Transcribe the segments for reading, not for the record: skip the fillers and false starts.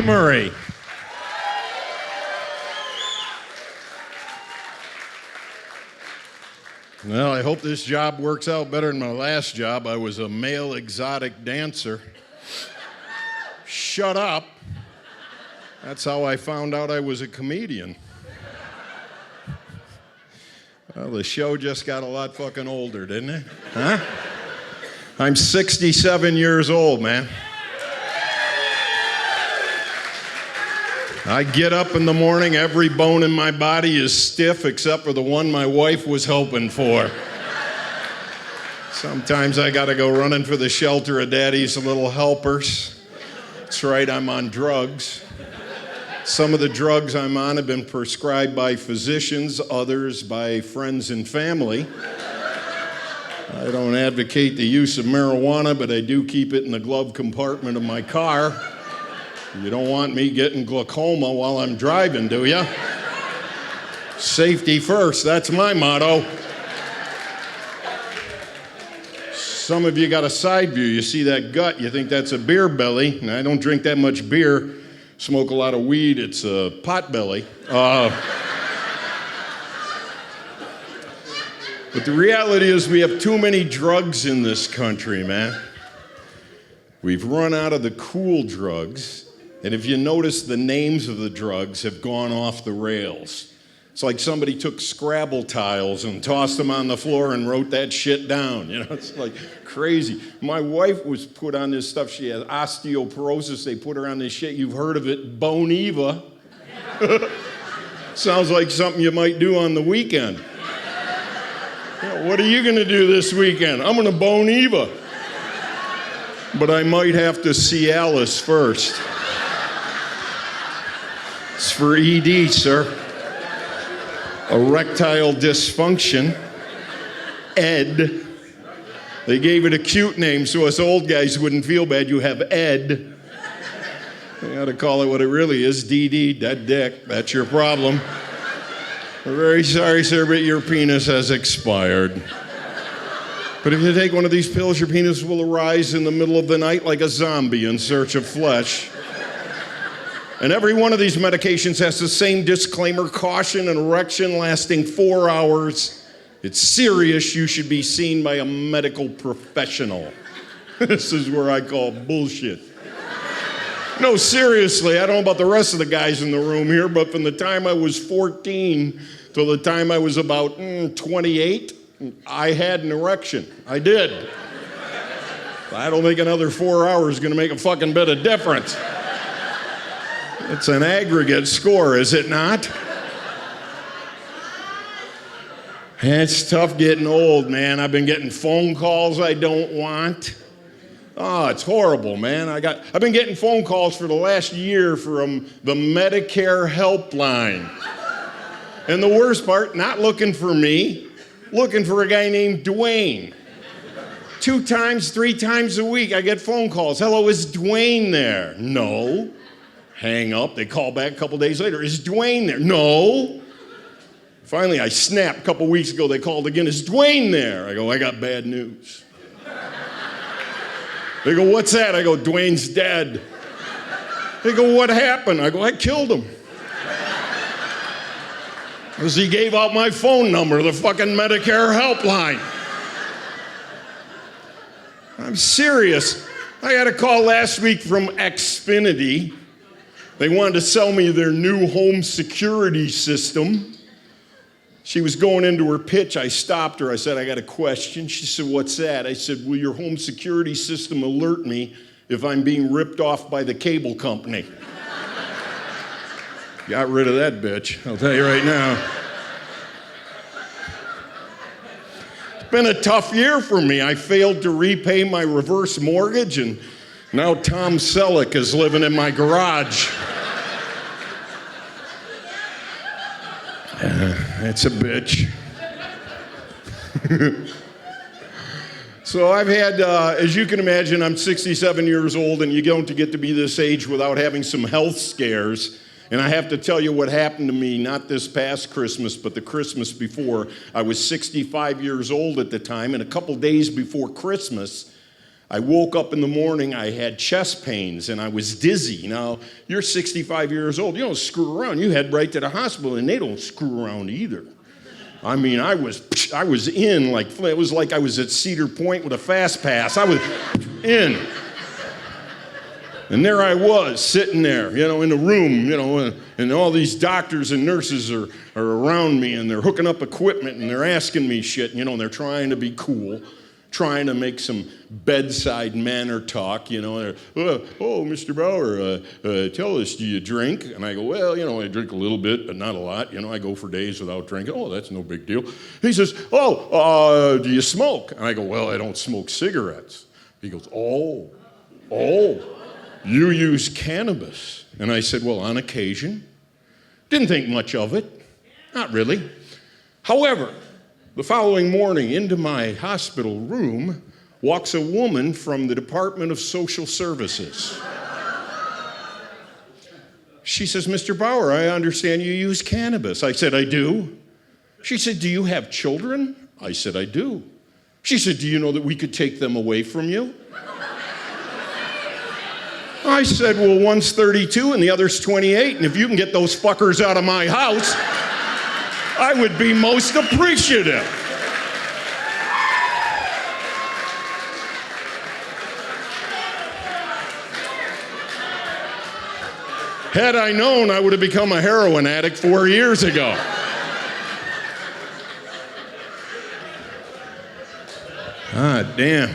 Murray. Well, I hope this job works out better than my last job. I was a male exotic dancer. Shut up. That's how I found out I was a comedian. Well, the show just got a lot fucking older, didn't it? Huh? I'm 67 years old, man. I get up in the morning, every bone in my body is stiff except for the one my wife was hoping for. Sometimes I gotta go running for the shelter of daddy's little helpers. That's right, I'm on drugs. Some of the drugs I'm on have been prescribed by physicians, others by friends and family. I don't advocate the use of marijuana, but I do keep it in the glove compartment of my car. You don't want me getting glaucoma while I'm driving, do you? Safety first, that's my motto. Some of you got a side view. You see that gut, you think that's a beer belly. And I don't drink that much beer, smoke a lot of weed, it's a pot belly. But the reality is we have too many drugs in this country, man. We've run out of the cool drugs. And if you notice, the names of the drugs have gone off the rails. It's like somebody took Scrabble tiles and tossed them on the floor and wrote that shit down. You know, it's like crazy. My wife was put on this stuff. She had osteoporosis. They put her on this shit. You've heard of it, Boniva. Sounds like something you might do on the weekend. You know, what are you going to do this weekend? I'm going to Boniva. But I might have to Cialis first. It's for ED, sir. Erectile dysfunction. Ed. They gave it a cute name so us old guys wouldn't feel bad. You have Ed. You ought to call it what it really is. DD, dead dick. That's your problem. We're very sorry, sir, but your penis has expired. But if you take one of these pills, your penis will arise in the middle of the night like a zombie in search of flesh. And every one of these medications has the same disclaimer: caution, an erection lasting 4 hours. It's serious. You should be seen by a medical professional. This is where I call bullshit. No, seriously, I don't know about the rest of the guys in the room here, but from the time I was 14 till the time I was about 28, I had an erection. I did. I don't think another 4 hours is going to make a fucking bit of difference. It's an aggregate score, is it not? It's tough getting old, man. I've been getting phone calls I don't want. Oh, it's horrible, man. I've been getting phone calls for the last year from the Medicare helpline. And the worst part, not looking for me, looking for a guy named Dwayne. 2 times, 3 times a week, I get phone calls. Hello, is Dwayne there? No. Hang up. They call back a couple days later. Is Dwayne there? No. Finally, I snapped. A couple weeks ago, they called again. Is Dwayne there? I go, I got bad news. They go, what's that? I go, Dwayne's dead. They go, what happened? I go, I killed him. Because he gave out my phone number, the fucking Medicare helpline. I'm serious. I had a call last week from Xfinity. They wanted to sell me their new home security system. She was going into her pitch. I stopped her. I said, I got a question. She said, what's that? I said, will your home security system alert me if I'm being ripped off by the cable company? Got rid of that bitch, I'll tell you right now. It's been a tough year for me. I failed to repay my reverse mortgage, and now Tom Selleck is living in my garage. It's a bitch. So I've had, as you can imagine, I'm 67 years old, and you don't get to be this age without having some health scares. And I have to tell you what happened to me, not this past Christmas, but the Christmas before. I was 65 years old at the time, and a couple days before Christmas, I woke up in the morning, I had chest pains, and I was dizzy. Now, you're 65 years old. You don't screw around. You head right to the hospital, and they don't screw around either. I mean, I was in like, it was like I was at Cedar Point with a fast pass. I was in. And there I was, sitting there, in the room, and all these doctors and nurses are around me, and they're hooking up equipment, and they're asking me shit, and they're trying to be cool, trying to make some bedside manner talk, oh, Mr. Bauer, tell us, do you drink? And I go, well, I drink a little bit, but not a lot. I go for days without drinking. Oh, that's no big deal. He says, do you smoke? And I go, well, I don't smoke cigarettes. He goes, oh, you use cannabis. And I said, well, on occasion. Didn't think much of it. Not really. However, the following morning, into my hospital room walks a woman from the Department of Social Services. She says, Mr. Bauer, I understand you use cannabis. I said, I do. She said, do you have children? I said, I do. She said, do you know that we could take them away from you? I said, well, one's 32 and the other's 28, and if you can get those fuckers out of my house, I would be most appreciative. Had I known, I would have become a heroin addict 4 years ago. Ah, damn.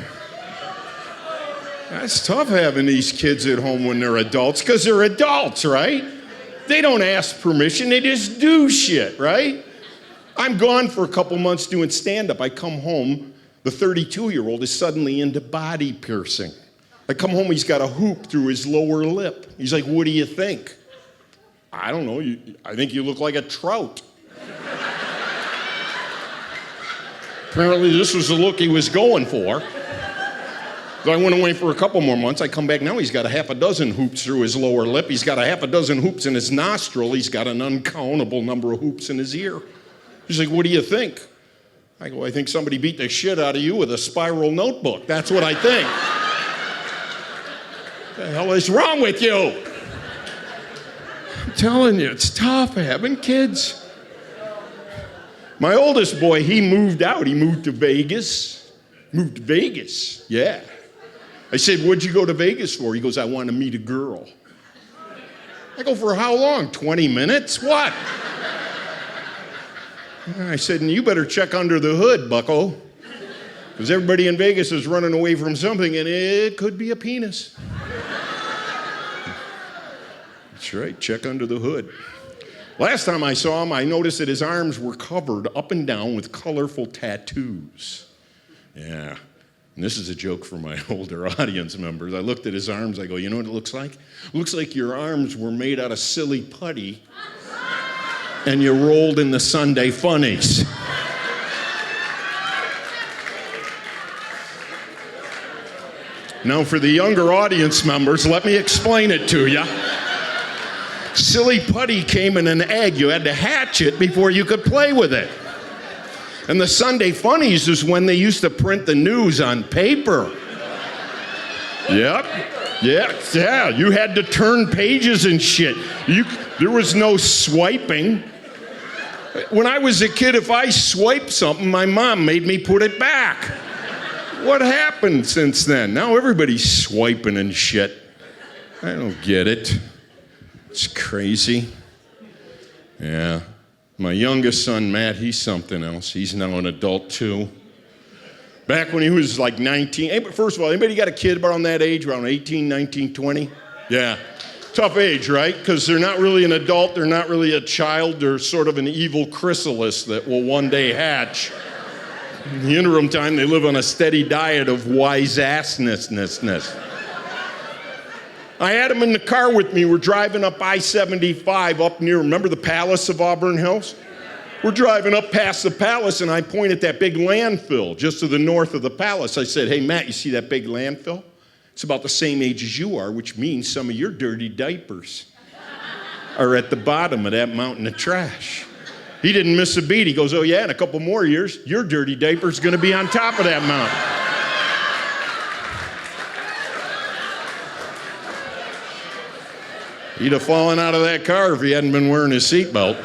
That's tough having these kids at home when they're adults, because they're adults, right? They don't ask permission, they just do shit, right? I'm gone for a couple months doing stand-up. I come home, the 32-year-old is suddenly into body piercing. I come home, he's got a hoop through his lower lip. He's like, what do you think? I don't know, I think you look like a trout. Apparently this was the look he was going for. So I went away for a couple more months. I come back now, he's got a half a dozen hoops through his lower lip. He's got a half a dozen hoops in his nostril. He's got an uncountable number of hoops in his ear. He's like, what do you think? I go, I think somebody beat the shit out of you with a spiral notebook. That's what I think. What the hell is wrong with you? I'm telling you, it's tough having kids. My oldest boy, he moved out. He moved to Vegas. Moved to Vegas, yeah. I said, what'd you go to Vegas for? He goes, I want to meet a girl. I go, for how long? 20 minutes? What? I said, and you better check under the hood, bucko. Because everybody in Vegas is running away from something, and it could be a penis. That's right, check under the hood. Last time I saw him, I noticed that his arms were covered up and down with colorful tattoos. Yeah. And this is a joke for my older audience members. I looked at his arms, I go, you know what it looks like? It looks like your arms were made out of silly putty and you rolled in the Sunday funnies. Now for the younger audience members, let me explain it to you. Silly putty came in an egg. You had to hatch it before you could play with it. And the Sunday funnies is when they used to print the news on paper. Yep. Yeah. You had to turn pages and shit. There was no swiping. When I was a kid, if I swiped something, my mom made me put it back. What happened since then? Now everybody's swiping and shit. I don't get it. It's crazy. Yeah. My youngest son, Matt, he's something else. He's now an adult, too. Back when he was like 19. First of all, anybody got a kid around that age, around 18, 19, 20? Yeah. Tough age, right? Because they're not really an adult. They're not really a child. They're sort of an evil chrysalis that will one day hatch. In the interim time, they live on a steady diet of wise-assness. I had him in the car with me. We're driving up I-75 up near, remember the Palace of Auburn Hills? We're driving up past the Palace, and I point at that big landfill just to the north of the Palace. I said, hey, Matt, you see that big landfill? It's about the same age as you are, which means some of your dirty diapers are at the bottom of that mountain of trash. He didn't miss a beat. He goes, oh, yeah, in a couple more years, your dirty diaper's going to be on top of that mountain. He'd have fallen out of that car if he hadn't been wearing his seatbelt.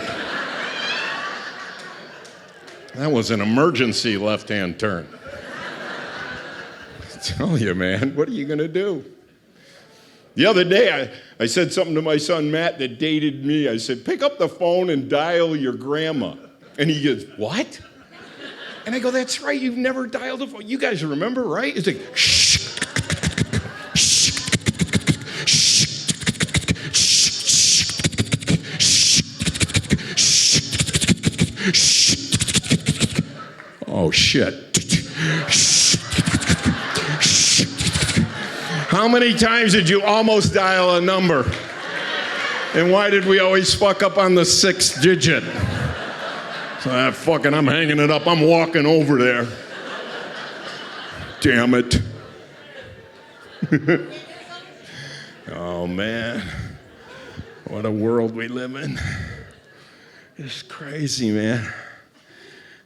That was an emergency left-hand turn. I tell you, man, what are you going to do? The other day, I said something to my son, Matt, that dated me. I said, pick up the phone and dial your grandma. And he goes, what? And I go, that's right, you've never dialed a phone. You guys remember, right? It's like, shh, shh, shh, shh, shh. Oh, shit. How many times did you almost dial a number? And why did we always fuck up on the 6th digit? So I'm hanging it up. I'm walking over there. Damn it. Oh, man. What a world we live in. It's crazy, man.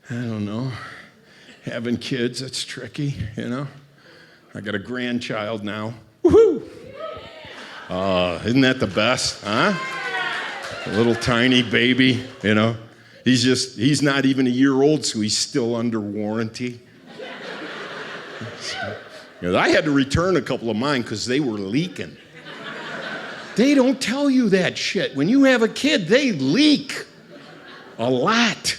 I don't know. Having kids, it's tricky, you know? I got a grandchild now. Woohoo! Isn't that the best, huh? A little tiny baby, you know? He's not even a year old, so he's still under warranty. I had to return a couple of mine because they were leaking. They don't tell you that shit. When you have a kid, they leak a lot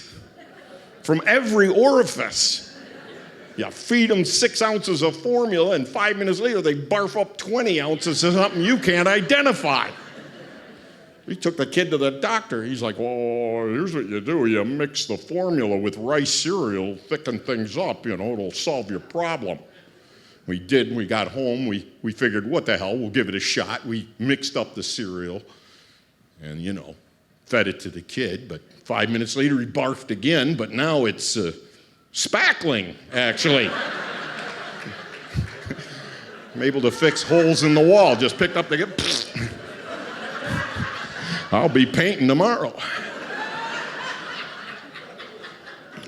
from every orifice. You feed them 6 ounces of formula, and 5 minutes later, they barf up 20 ounces of something you can't identify. We took the kid to the doctor. He's like, well, here's what you do. You mix the formula with rice cereal, thicken things up, you know, it'll solve your problem. We did. We got home. We figured, what the hell, we'll give it a shot. We mixed up the cereal and, you know, fed it to the kid. But 5 minutes later, he barfed again, but now it's spackling, actually. I'm able to fix holes in the wall. Just picked up the... I'll be painting tomorrow.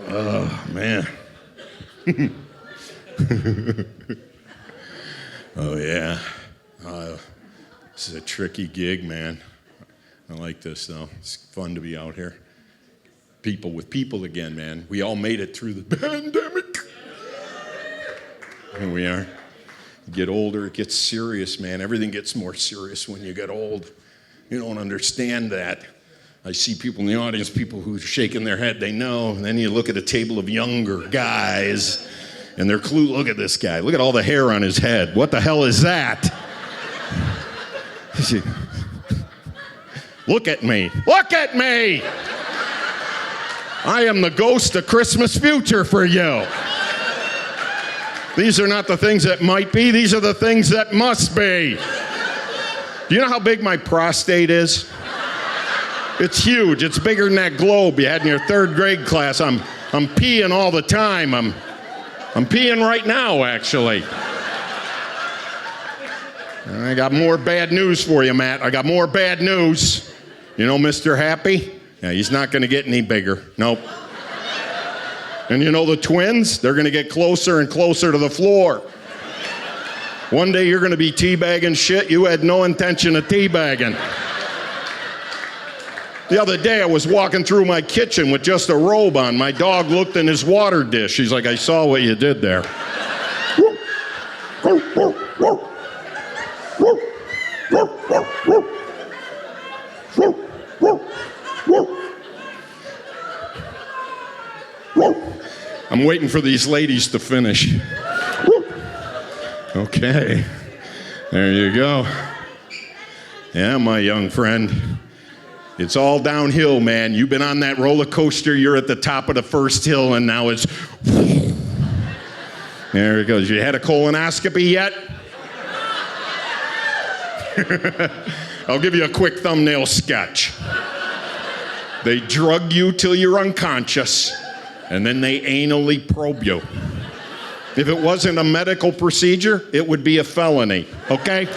Oh, man. Oh, yeah. This is a tricky gig, man. I like this, though. It's fun to be out here. People with people again, man. We all made it through the pandemic. Here we are. You get older, it gets serious, man. Everything gets more serious when you get old. You don't understand that. I see people in the audience, people who are shaking their head, they know. And then you look at a table of younger guys, and they're clueless. Look at this guy. Look at all the hair on his head. What the hell is that? Look at me. Look at me! I am the ghost of Christmas future for you. These are not the things that might be. These are the things that must be. Do you know how big my prostate is? It's huge. It's bigger than that globe you had in your 3rd grade class. I'm peeing all the time. I'm peeing right now, actually. I got more bad news for you, Matt. I got more bad news. You know Mr. Happy? Yeah, he's not going to get any bigger. Nope. And you know the twins? They're going to get closer and closer to the floor. One day you're going to be teabagging shit you had no intention of teabagging. The other day I was walking through my kitchen with just a robe on. My dog looked in his water dish. He's like, I saw what you did there. I'm waiting for these ladies to finish. Okay, there you go. Yeah, my young friend. It's all downhill, man. You've been on that roller coaster. You're at the top of the first hill, and now it's... There it goes. You had a colonoscopy yet? I'll give you a quick thumbnail sketch. They drug you till you're unconscious, and then they anally probe you. If it wasn't a medical procedure, it would be a felony, okay?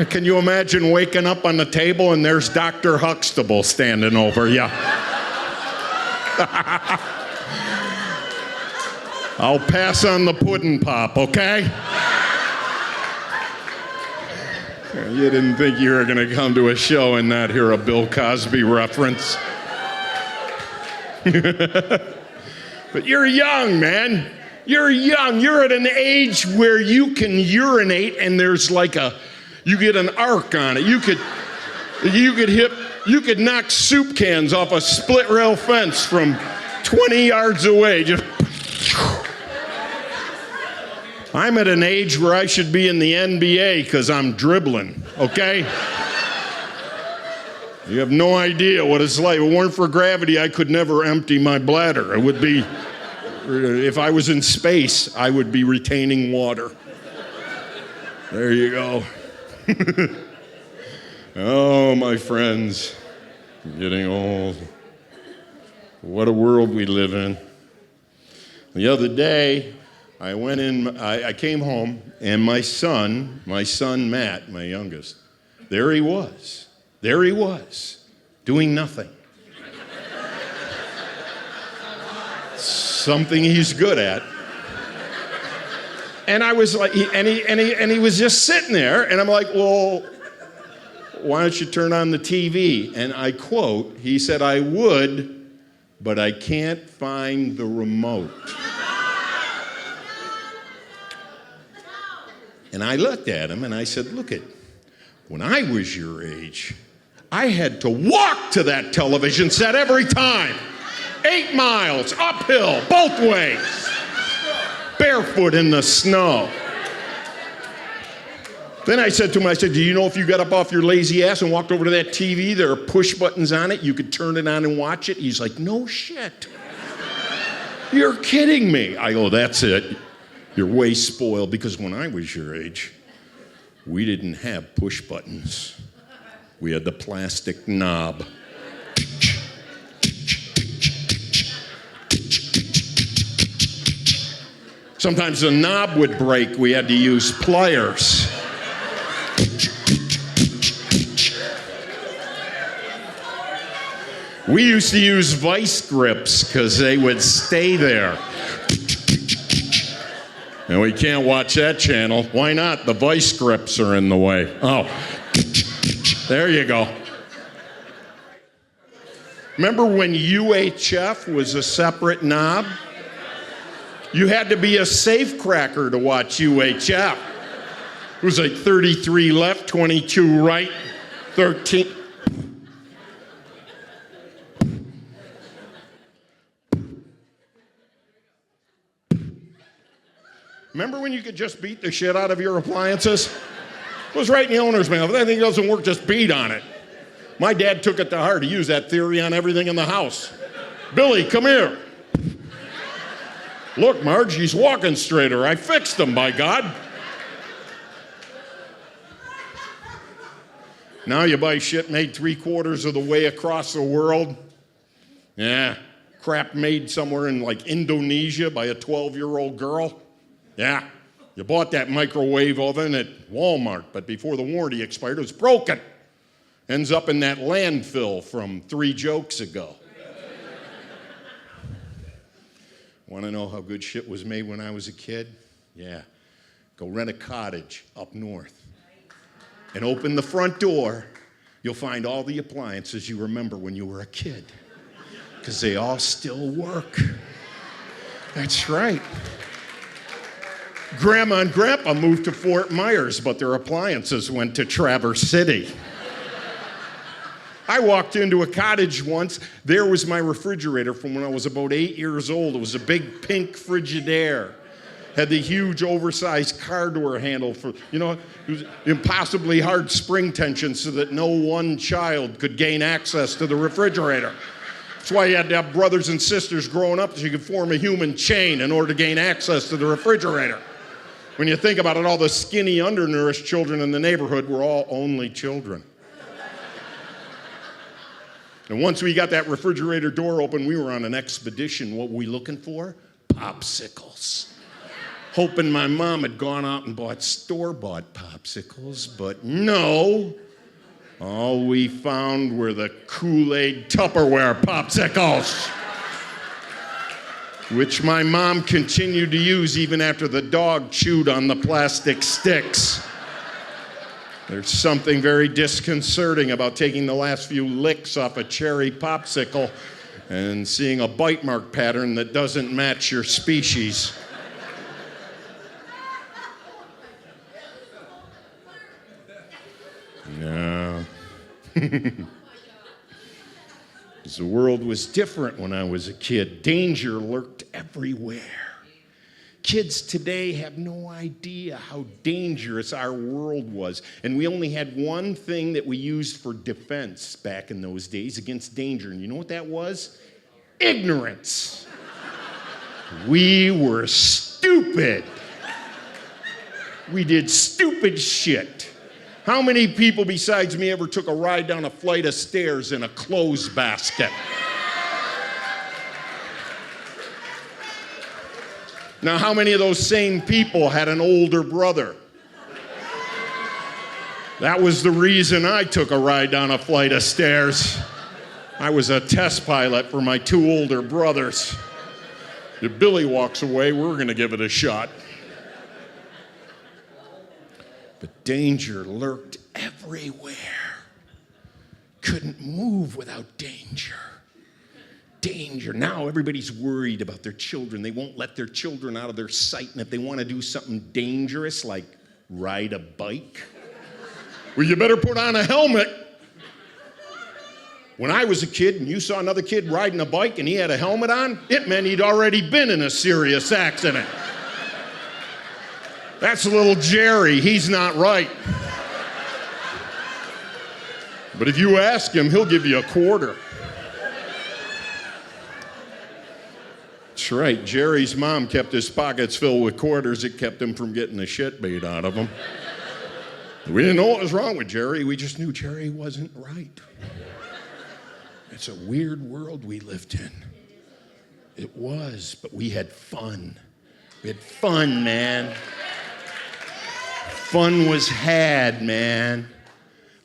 Can you imagine waking up on the table and there's Dr. Huxtable standing over you? I'll pass on the pudding pop, okay? You didn't think you were going to come to a show and not hear a Bill Cosby reference. But you're young, man. You're young. You're at an age where you can urinate and there's like you get an arc on it. You could knock soup cans off a split rail fence from 20 yards away. Just. I'm at an age where I should be in the NBA because I'm dribbling, okay? You have no idea what it's like. If it weren't for gravity, I could never empty my bladder. It would be, if I was in space, I would be retaining water. There you go. Oh, my friends, I'm getting old. What a world we live in. The other day, I came home, and my son Matt, my youngest, there he was, doing nothing. Something he's good at. And I was like, he was just sitting there, and I'm like, well, why don't you turn on the TV? And I quote, he said, I would, but I can't find the remote. And I looked at him and I said, look when I was your age, I had to walk to that television set every time. 8 miles, uphill, both ways. Barefoot in the snow. Then I said to him, do you know if you got up off your lazy ass and walked over to that TV, there are push buttons on it, you could turn it on and watch it? He's like, no shit. You're kidding me. I go, that's it. You're way spoiled, because when I was your age, we didn't have push buttons. We had the plastic knob. Sometimes the knob would break. We had to use pliers. We used to use vice grips because they would stay there. And we can't watch that channel. Why not? The vice grips are in the way. Oh, there you go. Remember when UHF was a separate knob? You had to be a safecracker to watch UHF. It was like 33 left, 22 right, 13. Remember when you could just beat the shit out of your appliances? It was right in the owner's manual. If anything doesn't work, just beat on it. My dad took it to heart. He used that theory on everything in the house. Billy, come here. Look, Marge, he's walking straighter. I fixed him, by God. Now you buy shit made 3/4 of the way across the world. Yeah, crap made somewhere in like Indonesia by a 12-year-old girl. Yeah, you bought that microwave oven at Walmart, but before the warranty expired, it was broken. Ends up in that landfill from 3 jokes ago. Want to know how good shit was made when I was a kid? Yeah. Go rent a cottage up north and open the front door. You'll find all the appliances you remember when you were a kid, because they all still work. That's right. Grandma and Grandpa moved to Fort Myers, but their appliances went to Traverse City. I walked into a cottage once. There was my refrigerator from when I was about 8 years old. It was a big pink Frigidaire. Had the huge oversized car door handle for, it was impossibly hard spring tension so that no one child could gain access to the refrigerator. That's why you had to have brothers and sisters growing up so you could form a human chain in order to gain access to the refrigerator. When you think about it, all the skinny, undernourished children in the neighborhood were all only children. And once we got that refrigerator door open, we were on an expedition. What were we looking for? Popsicles. Hoping my mom had gone out and bought store-bought popsicles, but no. All we found were the Kool-Aid Tupperware popsicles, which my mom continued to use even after the dog chewed on the plastic sticks. There's something very disconcerting about taking the last few licks off a cherry popsicle and seeing a bite mark pattern that doesn't match your species. No. The world was different when I was a kid. Danger lurked everywhere. Kids today have no idea how dangerous our world was. And we only had one thing that we used for defense back in those days against danger. And you know what that was? Ignorance. We were stupid. We did stupid shit. How many people besides me ever took a ride down a flight of stairs in a clothes basket? Now, how many of those same people had an older brother? That was the reason I took a ride down a flight of stairs. I was a test pilot for my two older brothers. If Billy walks away, we're going to give it a shot. But danger lurked everywhere. Couldn't move without danger. Danger. Now everybody's worried about their children. They won't let their children out of their sight. And if they want to do something dangerous, like ride a bike, well, you better put on a helmet. When I was a kid and you saw another kid riding a bike and he had a helmet on, it meant he'd already been in a serious accident. That's little Jerry. He's not right. But if you ask him, he'll give you a quarter. That's right. Jerry's mom kept his pockets filled with quarters. It kept him from getting the shit beat out of him. We didn't know what was wrong with Jerry. We just knew Jerry wasn't right. It's a weird world we lived in. It was, but we had fun. We had fun, man. Fun was had, man.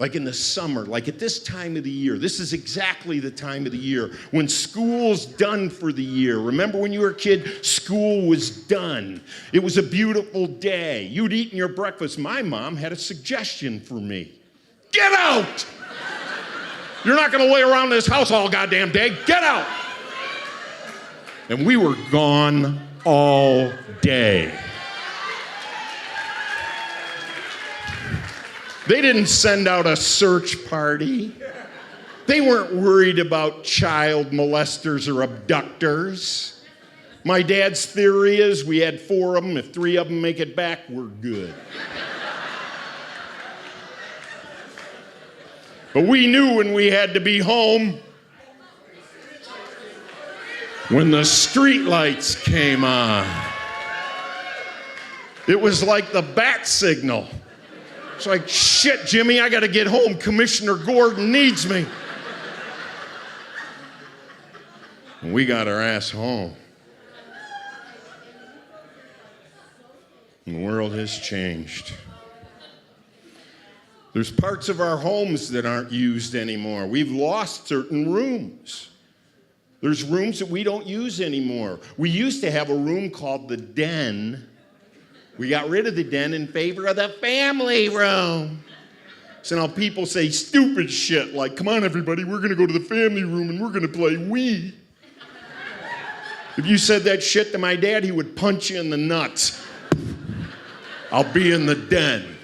Like in the summer, like at this time of the year. This is exactly the time of the year when school's done for the year. Remember when you were a kid, school was done. It was a beautiful day. You'd eaten your breakfast. My mom had a suggestion for me. Get out! You're not going to lay around this house all goddamn day. Get out! And we were gone all day. They didn't send out a search party. They weren't worried about child molesters or abductors. My dad's theory is we had 4 of them. If 3 of them make it back, we're good. But we knew when we had to be home when the street lights came on. It was like the bat signal. It's like, shit, Jimmy, I got to get home. Commissioner Gordon needs me. And we got our ass home. And the world has changed. There's parts of our homes that aren't used anymore. We've lost certain rooms. There's rooms that we don't use anymore. We used to have a room called the den. We got rid of the den in favor of the family room. So now people say stupid shit like, come on, everybody, we're going to go to the family room and we're going to play Wii. If you said that shit to my dad, he would punch you in the nuts. I'll be in the den.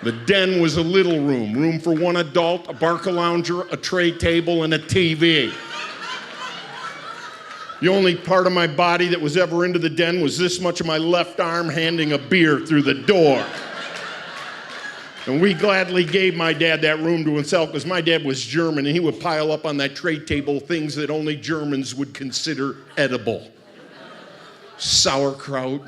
The den was a little room for one adult, a Barca lounger, a tray table, and a TV. The only part of my body that was ever into the den was this much of my left arm handing a beer through the door. And we gladly gave my dad that room to himself because my dad was German and he would pile up on that tray table things that only Germans would consider edible. Sauerkraut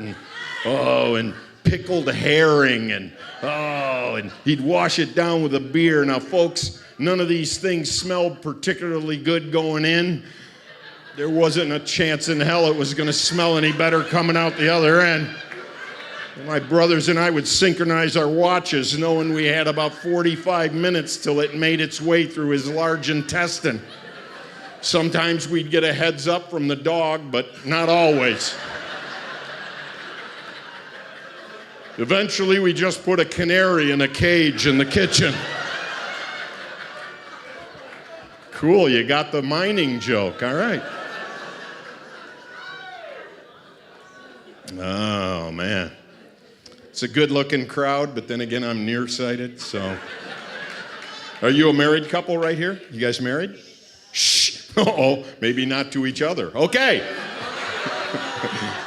and pickled herring and he'd wash it down with a beer. Now, folks, none of these things smelled particularly good going in. There wasn't a chance in hell it was going to smell any better coming out the other end. My brothers and I would synchronize our watches knowing we had about 45 minutes till it made its way through his large intestine. Sometimes we'd get a heads up from the dog, but not always. Eventually, we just put a canary in a cage in the kitchen. Cool, you got the mining joke. All right. Oh, man. It's a good-looking crowd, but then again, I'm nearsighted, so. Are you a married couple right here? You guys married? Shh. Uh-oh, maybe not to each other. Okay.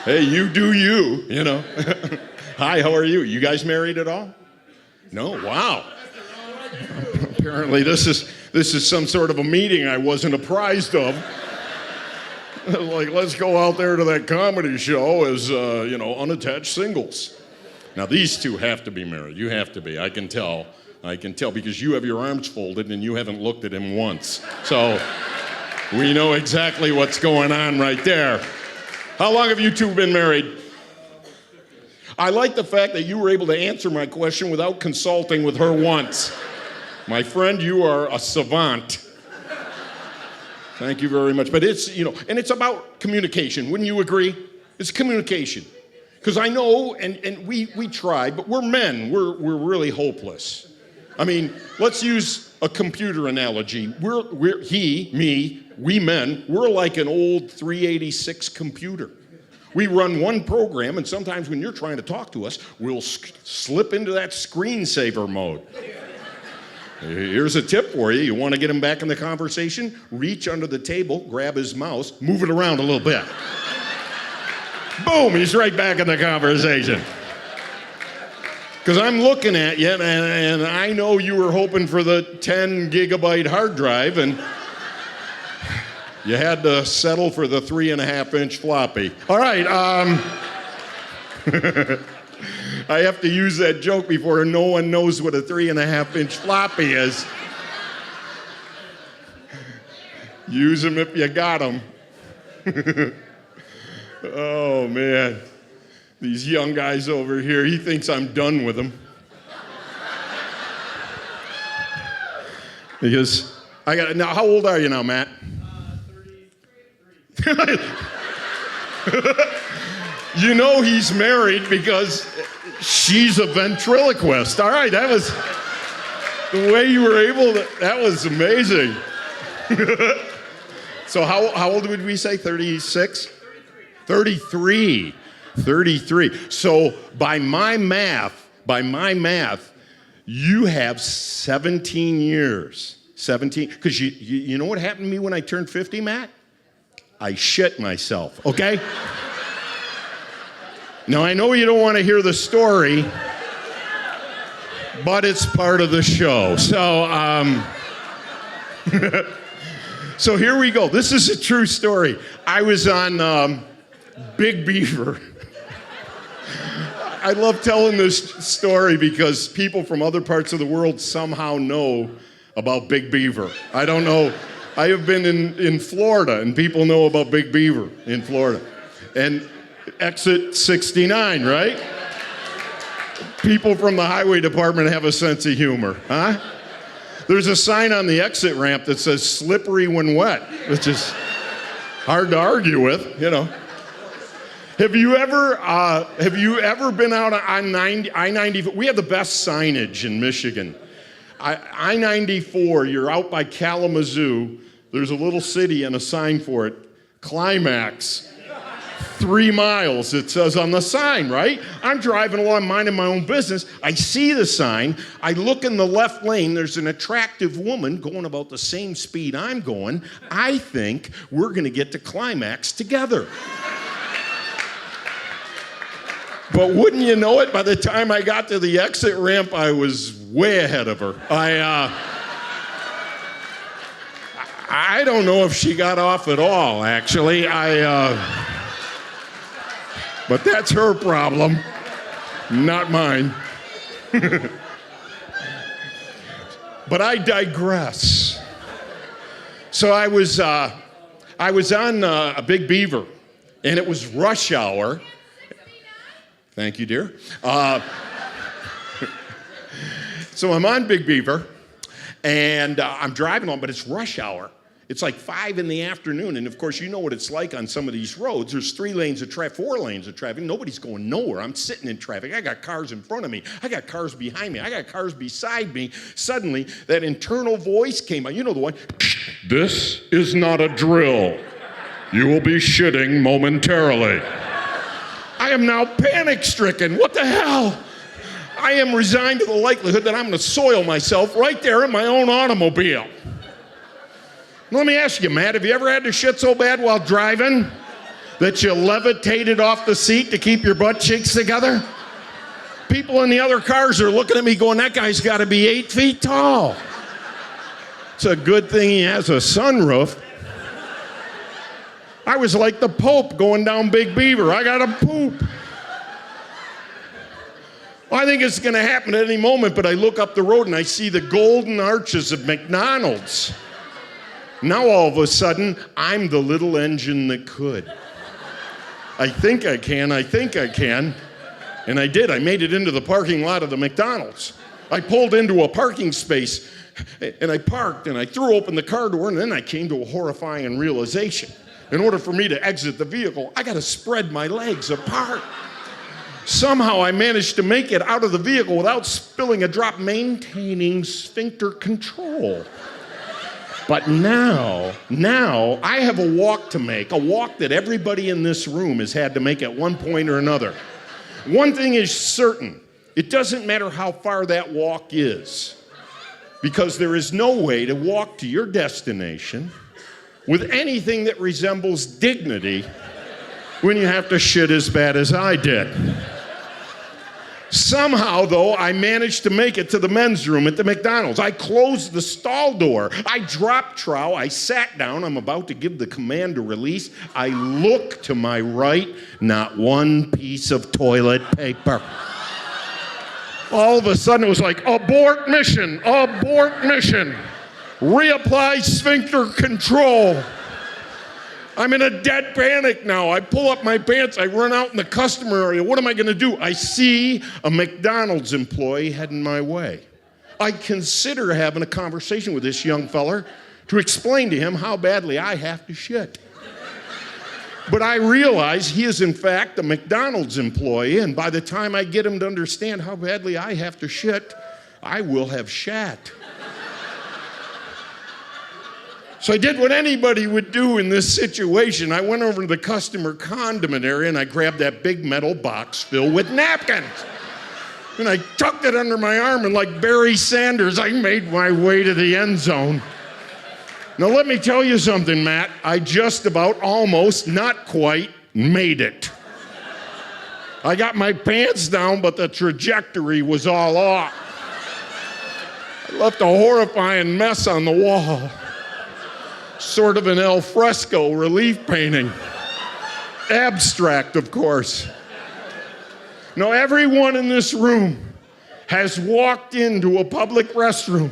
Hey, you do you, you know. Hi, how are you? You guys married at all? No? Wow. Apparently this is some sort of a meeting I wasn't apprised of. Like, let's go out there to that comedy show as, unattached singles. Now, these two have to be married. You have to be. I can tell because you have your arms folded and you haven't looked at him once. So we know exactly what's going on right there. How long have you two been married? I like the fact that you were able to answer my question without consulting with her once. My friend, you are a savant. Thank you very much. But it's, and it's about communication. Wouldn't you agree? It's communication. Because I know, and we try, but we're men. We're really hopeless. I mean, let's use a computer analogy. We men, we're like an old 386 computer. We run one program, and sometimes when you're trying to talk to us, we'll slip into that screensaver mode. Here's a tip for you. You want to get him back in the conversation? Reach under the table, grab his mouse, move it around a little bit. Boom, he's right back in the conversation. Because I'm looking at you, and I know you were hoping for the 10 gigabyte hard drive, and you had to settle for the 3.5-inch floppy. All right, I have to use that joke before no one knows what a 3.5-inch floppy is. Use them if you got them. Oh, man. These young guys over here, he thinks I'm done with them. Because now, how old are you now, Matt? 33. You know he's married because she's a ventriloquist. All right, that was the way you were able to, that was amazing. So how old would we say, 36? 33. 33. So by my math, you have 17 years. 17, because you know what happened to me when I turned 50, Matt? I shit myself, okay? Now, I know you don't want to hear the story, but it's part of the show. So, so here we go. This is a true story. I was on Big Beaver. I love telling this story because people from other parts of the world somehow know about Big Beaver. I don't know. I have been in Florida, and people know about Big Beaver in Florida. And exit 69, right? People from the highway department have a sense of humor, huh? There's a sign on the exit ramp that says slippery when wet, which is hard to argue with, you know. Have you ever been out on I-90? We have the best signage in Michigan. I-94, you're out by Kalamazoo. There's a little city and a sign for it. Climax. 3 miles, it says on the sign, right? I'm driving along, minding my own business. I see the sign. I look in the left lane. There's an attractive woman going about the same speed I'm going. I think we're going to get to climax together. But wouldn't you know it, by the time I got to the exit ramp, I was way ahead of her. I don't know if she got off at all, actually. But that's her problem, not mine. But I digress. So I was on a Big Beaver, and it was rush hour. Thank you, dear. So I'm on Big Beaver, and I'm driving on, but it's rush hour. It's like 5 in the afternoon, and of course, you know what it's like on some of these roads. There's 3 lanes of traffic, 4 lanes of traffic. Nobody's going nowhere. I'm sitting in traffic. I got cars in front of me. I got cars behind me. I got cars beside me. Suddenly, that internal voice came out. You know the one. This is not a drill. You will be shitting momentarily. I am now panic-stricken. What the hell? I am resigned to the likelihood that I'm going to soil myself right there in my own automobile. Let me ask you, Matt, have you ever had to shit so bad while driving that you levitated off the seat to keep your butt cheeks together? People in the other cars are looking at me going, that guy's got to be 8 feet tall. It's a good thing he has a sunroof. I was like the Pope going down Big Beaver. I got to poop. Well, I think it's going to happen at any moment, but I look up the road and I see the golden arches of McDonald's. Now all of a sudden, I'm the little engine that could. I think I can. And I did. I made it into the parking lot of the McDonald's. I pulled into a parking space, and I parked, and I threw open the car door, and then I came to a horrifying realization. In order for me to exit the vehicle, I got to spread my legs apart. Somehow I managed to make it out of the vehicle without spilling a drop, maintaining sphincter control. But now I have a walk to make, a walk that everybody in this room has had to make at one point or another. One thing is certain, it doesn't matter how far that walk is, because there is no way to walk to your destination with anything that resembles dignity when you have to shit as bad as I did. Somehow, though, I managed to make it to the men's room at the McDonald's. I closed the stall door. I dropped trow. I sat down. I'm about to give the command to release. I look to my right, not one piece of toilet paper. All of a sudden, it was like, abort mission, reapply sphincter control. I'm in a dead panic now. I pull up my pants. I run out in the customer area. What am I going to do? I see a McDonald's employee heading my way. I consider having a conversation with this young feller to explain to him how badly I have to shit. But I realize he is, in fact, a McDonald's employee, and by the time I get him to understand how badly I have to shit, I will have shat. So I did what anybody would do in this situation. I went over to the customer condiment area and I grabbed that big metal box filled with napkins. And I tucked it under my arm, and like Barry Sanders, I made my way to the end zone. Now let me tell you something, Matt. I just about, almost, not quite, made it. I got my pants down, but the trajectory was all off. I left a horrifying mess on the wall. Sort of an al fresco relief painting. Abstract, of course. Now, everyone in this room has walked into a public restroom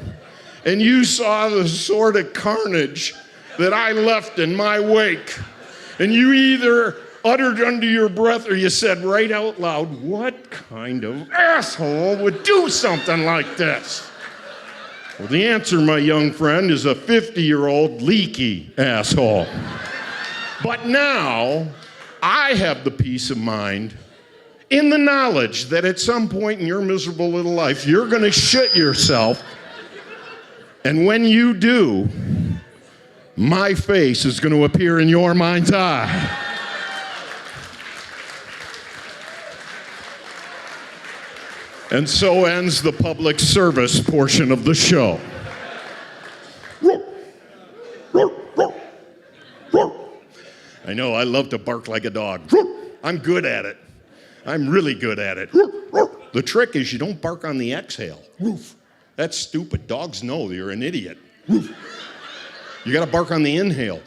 and you saw the sort of carnage that I left in my wake. And you either uttered under your breath or you said right out loud, what kind of asshole would do something like this? Well, the answer, my young friend, is a 50-year-old leaky asshole. But now, I have the peace of mind in the knowledge that at some point in your miserable little life, you're going to shit yourself. And when you do, my face is going to appear in your mind's eye. And so ends the public service portion of the show. I know, I love to bark like a dog. I'm good at it. I'm really good at it. The trick is you don't bark on the exhale. That's stupid. Dogs know you're an idiot. You got to bark on the inhale.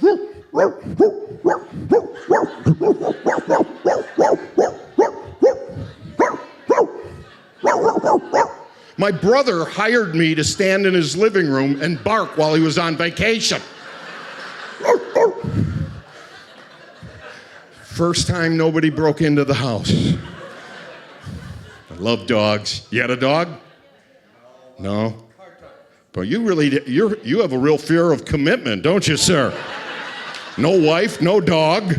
My brother hired me to stand in his living room and bark while he was on vacation. First time nobody broke into the house. I love dogs. You had a dog? No? But you have a real fear of commitment, don't you, sir? No wife, no dog.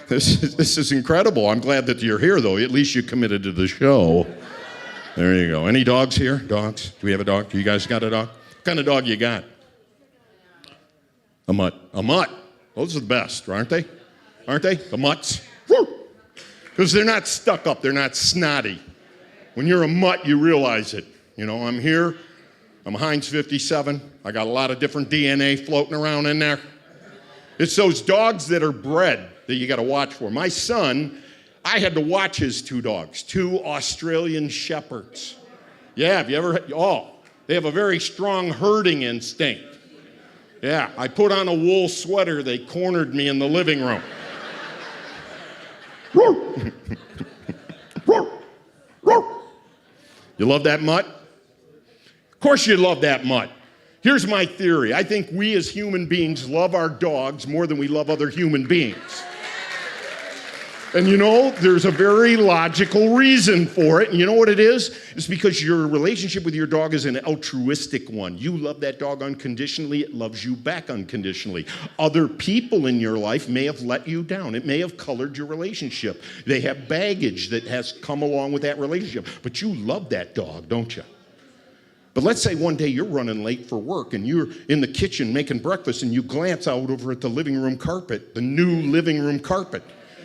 This is incredible. I'm glad that you're here, though. At least you committed to the show. There you go. Any dogs here? Dogs? Do we have a dog? Do you guys got a dog? What kind of dog you got? A mutt. A mutt. Those are the best, aren't they? Aren't they? The mutts. Because they're not stuck up. They're not snotty. When you're a mutt, you realize it. You know, I'm here. I'm a Heinz 57. I got a lot of different DNA floating around in there. It's those dogs that are bred that you got to watch for. My son, I had to watch his two dogs, two Australian Shepherds. Yeah, have you ever, they have a very strong herding instinct. Yeah, I put on a wool sweater, they cornered me in the living room. You love that mutt? Of course you love that mutt. Here's my theory. I think we as human beings love our dogs more than we love other human beings. And you know, there's a very logical reason for it. And you know what it is? It's because your relationship with your dog is an altruistic one. You love that dog unconditionally. It loves you back unconditionally. Other people in your life may have let you down. It may have colored your relationship. They have baggage that has come along with that relationship. But you love that dog, don't you? But let's say one day you're running late for work and you're in the kitchen making breakfast and you glance out over at the living room carpet, the new living room carpet.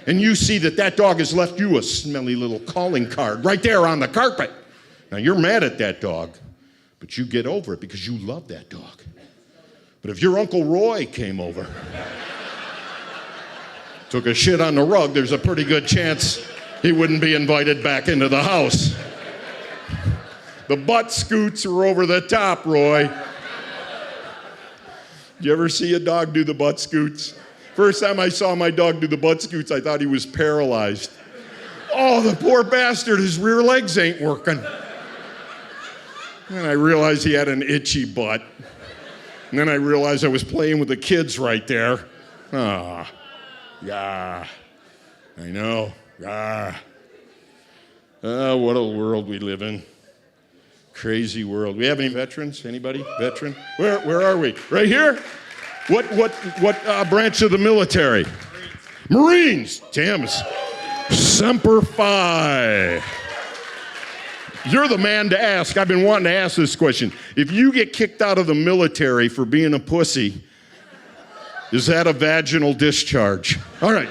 And you see that dog has left you a smelly little calling card right there on the carpet. Now, you're mad at that dog, but you get over it because you love that dog. But if your Uncle Roy came over, took a shit on the rug, there's a pretty good chance he wouldn't be invited back into the house. The butt scoots are over the top, Roy. You ever see a dog do the butt scoots? First time I saw my dog do the butt scoots, I thought he was paralyzed. Oh, the poor bastard, his rear legs ain't working. And I realized he had an itchy butt. And then I realized I was playing with the kids right there. Ah, yeah, I know, ah. What a world we live in. Crazy world. We have any veterans? Anybody? Veteran? Where are we? Right here? What branch of the military? Marines. Damn. Semper Fi. You're the man to ask. I've been wanting to ask this question. If you get kicked out of the military for being a pussy, is that a vaginal discharge? All right.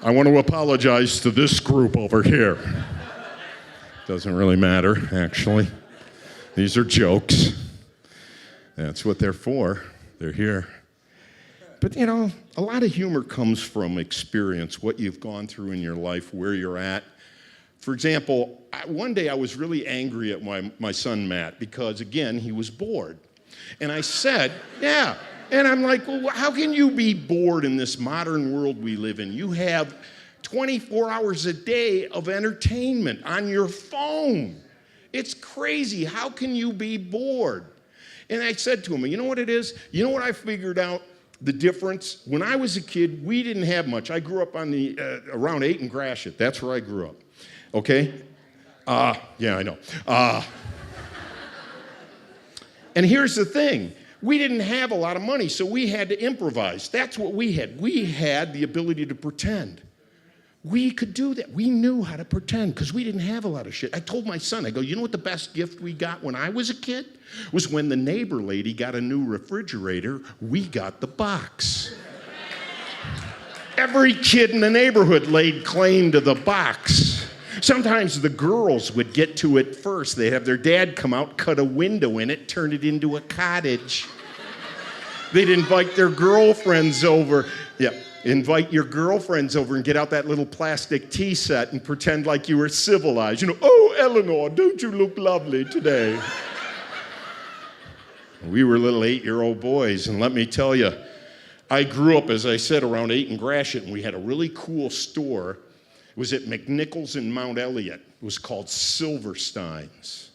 I want to apologize to this group over here. Doesn't really matter, actually. These are jokes. That's what they're for. They're here. But you know, a lot of humor comes from experience, what you've gone through in your life, where you're at. For example, one day I was really angry at my son Matt because, again, he was bored. And I said, yeah. And I'm like, well, how can you be bored in this modern world we live in? You have 24 hours a day of entertainment on your phone. It's crazy. How can you be bored? And I said to him, you know what it is? You know what I figured out? The difference? When I was a kid, we didn't have much. I grew up on the around 8 and Gratiot. That's where I grew up. Okay? Yeah, I know. And here's the thing. We didn't have a lot of money, so we had to improvise. That's what we had. We had the ability to pretend. We could do that. We knew how to pretend because we didn't have a lot of shit. I told my son, I go, you know what the best gift we got when I was a kid? Was when the neighbor lady got a new refrigerator, we got the box. Every kid in the neighborhood laid claim to the box. Sometimes the girls would get to it first. They'd have their dad come out, cut a window in it, turn it into a cottage. They'd invite their girlfriends over. Yeah, invite your girlfriends over and get out that little plastic tea set and pretend like you were civilized. You know, oh, Eleanor, don't you look lovely today? We were little 8-year-old boys, and let me tell you, I grew up, as I said, around 8 and Gratiot, and we had a really cool store. It was at McNichols in Mount Elliott. It was called Silverstein's.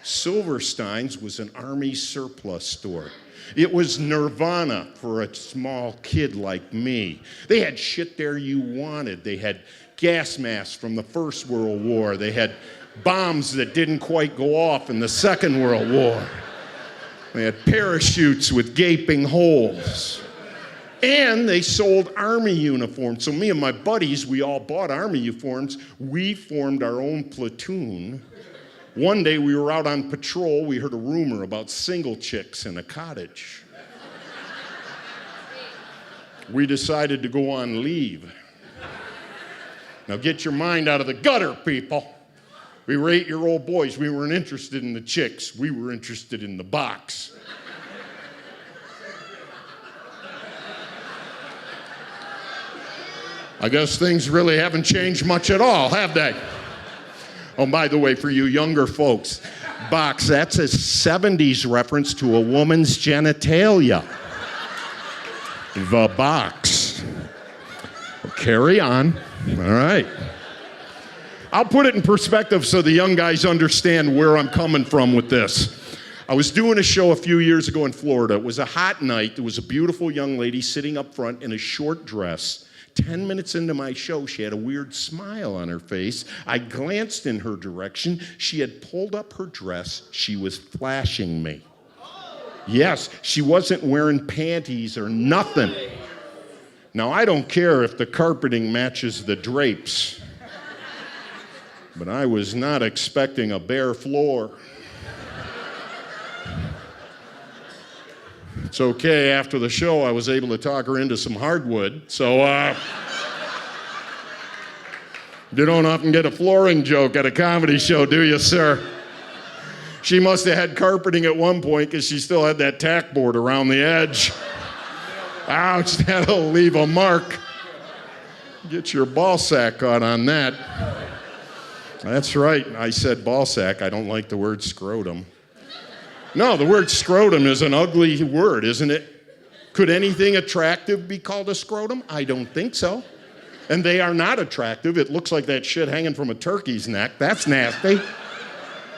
Silverstein's was an Army surplus store. It was nirvana for a small kid like me. They had shit there you wanted. They had gas masks from the First World War. They had bombs that didn't quite go off in the Second World War. They had parachutes with gaping holes. And they sold Army uniforms. So me and my buddies, we all bought Army uniforms. We formed our own platoon. One day we were out on patrol. We heard a rumor about single chicks in a cottage. We decided to go on leave. Now get your mind out of the gutter, people. We were 8-year-old boys. We weren't interested in the chicks. We were interested in the box. I guess things really haven't changed much at all, have they? Oh, by the way, for you younger folks, box, that's a 70s reference to a woman's genitalia. The box. Well, carry on. All right. I'll put it in perspective so the young guys understand where I'm coming from with this. I was doing a show a few years ago in Florida. It was a hot night. There was a beautiful young lady sitting up front in a short dress. 10 minutes into my show, she had a weird smile on her face. I glanced in her direction. She had pulled up her dress. She was flashing me. Yes, she wasn't wearing panties or nothing. Now, I don't care if the carpeting matches the drapes, but I was not expecting a bare floor. It's okay, after the show, I was able to talk her into some hardwood, so, you don't often get a flooring joke at a comedy show, do you, sir? She must have had carpeting at one point because she still had that tack board around the edge. Ouch, that'll leave a mark. Get your ball sack caught on that. That's right, I said ball sack. I don't like the word scrotum. No, the word scrotum is an ugly word, isn't it? Could anything attractive be called a scrotum? I don't think so. And they are not attractive. It looks like that shit hanging from a turkey's neck. That's nasty.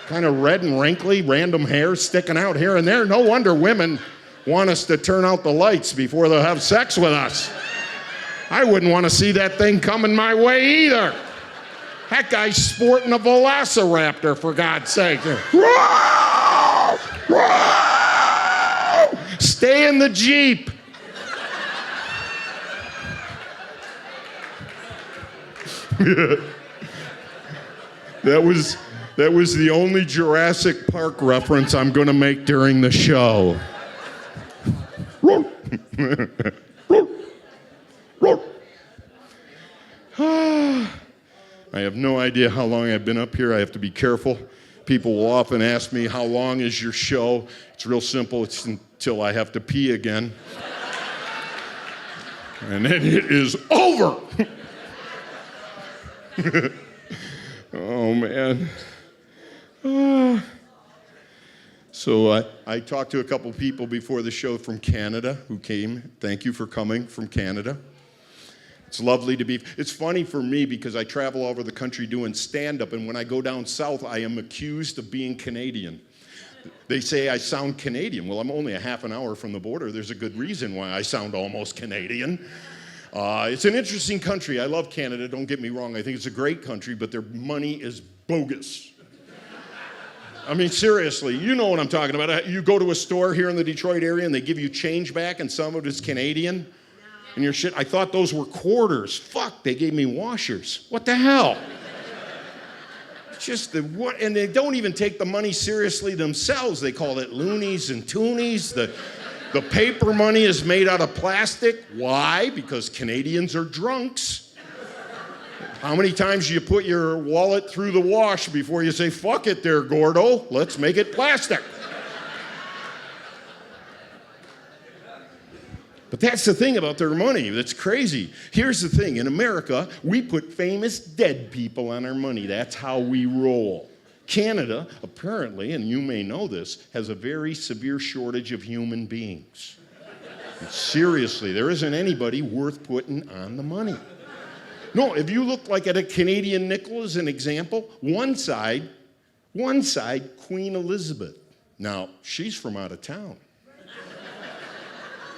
Kind of red and wrinkly, random hair sticking out here and there. No wonder women want us to turn out the lights before they'll have sex with us. I wouldn't want to see that thing coming my way either. That guy's sporting a velociraptor, for God's sake. Whoa! Whoa! Stay in the Jeep. That was the only Jurassic Park reference I'm going to make during the show. I have no idea how long I've been up here. I have to be careful. People will often ask me, how long is your show? It's real simple. It's until I have to pee again. And then it is over. Oh, man. So I talked to a couple people before the show from Canada who came. Thank you for coming from Canada. It's lovely to be. It's funny for me because I travel all over the country doing stand-up, and when I go down south, I am accused of being Canadian. They say I sound Canadian. Well, I'm only a half an hour from the border. There's a good reason why I sound almost Canadian. It's an interesting country. I love Canada, don't get me wrong. I think it's a great country, but their money is bogus. I mean, seriously, you know what I'm talking about. You go to a store here in the Detroit area and they give you change back and some of it is Canadian. And your shit, I thought those were quarters. Fuck, they gave me washers. What the hell? Just the what? And they don't even take the money seriously themselves. They call it loonies and toonies. The paper money is made out of plastic. Why? Because Canadians are drunks. How many times do you put your wallet through the wash before you say, fuck it there, Gordo, let's make it plastic? But that's the thing about their money. That's crazy. Here's the thing. In America, we put famous dead people on our money. That's how we roll. Canada, apparently, and you may know this, has a very severe shortage of human beings. Seriously, there isn't anybody worth putting on the money. No, if you look like at a Canadian nickel as an example, one side, Queen Elizabeth. Now, she's from out of town.